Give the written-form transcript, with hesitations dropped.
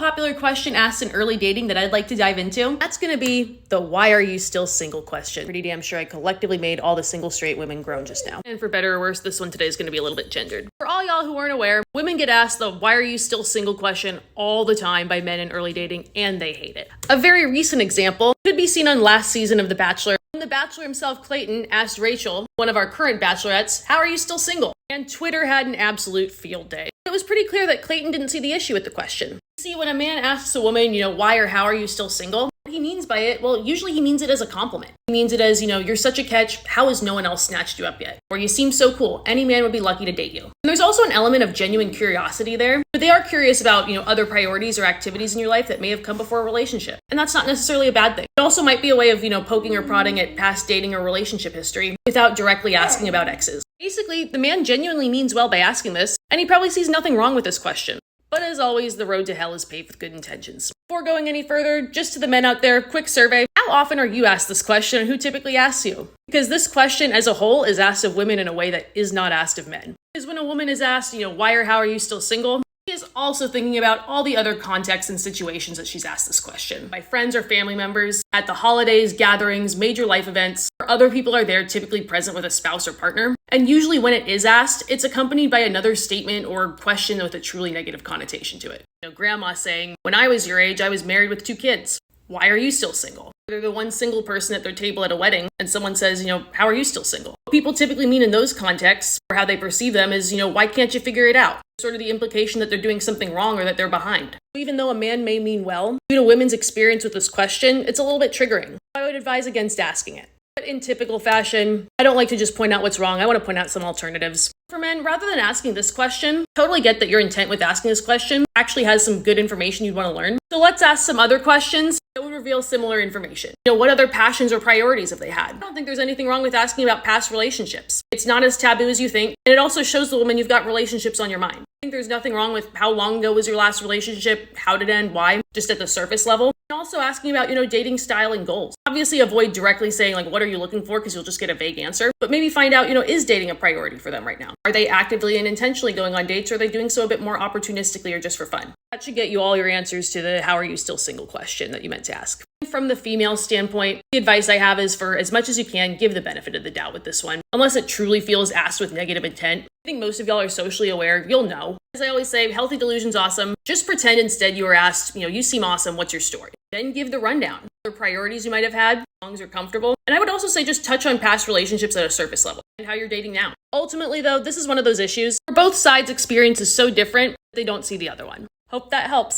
popular question asked in early dating that I'd like to dive into. That's gonna be the why are you still single question. Pretty damn sure I collectively made all the single straight women groan just now. And for better or worse, this one today is gonna be a little bit gendered. For all y'all who aren't aware, women get asked the why are you still single question all the time by men in early dating, and they hate it. A very recent example could be seen on last season of The Bachelor, when the Bachelor himself, Clayton, asked Rachel, one of our current bachelorettes, how are you still single? And Twitter had an absolute field day. It was pretty clear that Clayton didn't see the issue with the question. See, when a man asks a woman, why or how are you still single? What he means by it, well, usually he means it as a compliment. He means it as, you're such a catch, how has no one else snatched you up yet? Or you seem so cool, any man would be lucky to date you. And there's also an element of genuine curiosity there, but they are curious about, other priorities or activities in your life that may have come before a relationship. And that's not necessarily a bad thing. It also might be a way of, poking or prodding at past dating or relationship history without directly asking about exes. Basically, the man genuinely means well by asking this, and he probably sees nothing wrong with this question. But as always, the road to hell is paved with good intentions. Before going any further, just to the men out there, quick survey. How often are you asked this question, and who typically asks you? Because this question as a whole is asked of women in a way that is not asked of men. Because when a woman is asked, why or how are you still single? She is also thinking about all the other contexts and situations that she's asked this question. By friends or family members, at the holidays, gatherings, major life events, where other people are there typically present with a spouse or partner. And usually when it is asked, it's accompanied by another statement or question with a truly negative connotation to it. Grandma saying, when I was your age, I was married with 2 kids. Why are you still single? They're the one single person at their table at a wedding, and someone says, how are you still single? What people typically mean in those contexts, or how they perceive them, is, why can't you figure it out? Sort of the implication that they're doing something wrong or that they're behind. Even though a man may mean well, due to women's experience with this question, it's a little bit triggering. I would advise against asking it. But in typical fashion, I don't like to just point out what's wrong, I want to point out some alternatives. For men, rather than asking this question, totally get that your intent with asking this question actually has some good information you'd want to learn. So let's ask some other questions that would reveal similar information. What other passions or priorities have they had? I don't think there's anything wrong with asking about past relationships. It's not as taboo as you think, and it also shows the woman you've got relationships on your mind. I think there's nothing wrong with how long ago was your last relationship, how did it end, why, just at the surface level. And also asking about, dating style and goals. Obviously avoid directly saying what are you looking for, because you'll just get a vague answer, but maybe find out, is dating a priority for them right now? Are they actively and intentionally going on dates, or are they doing so a bit more opportunistically or just for fun? That should get you all your answers to the how are you still single question that you meant to ask. From the female standpoint, the advice I have is for as much as you can, give the benefit of the doubt with this one. Unless it truly feels asked with negative intent. I think most of y'all are socially aware, you'll know. As I always say, healthy delusion's awesome. Just pretend instead you were asked, you seem awesome, what's your story? Then give the rundown. Other priorities you might have had, as long as you're comfortable. And I would also say just touch on past relationships at a surface level and how you're dating now. Ultimately though, this is one of those issues where both sides' experience is so different, they don't see the other one. Hope that helps.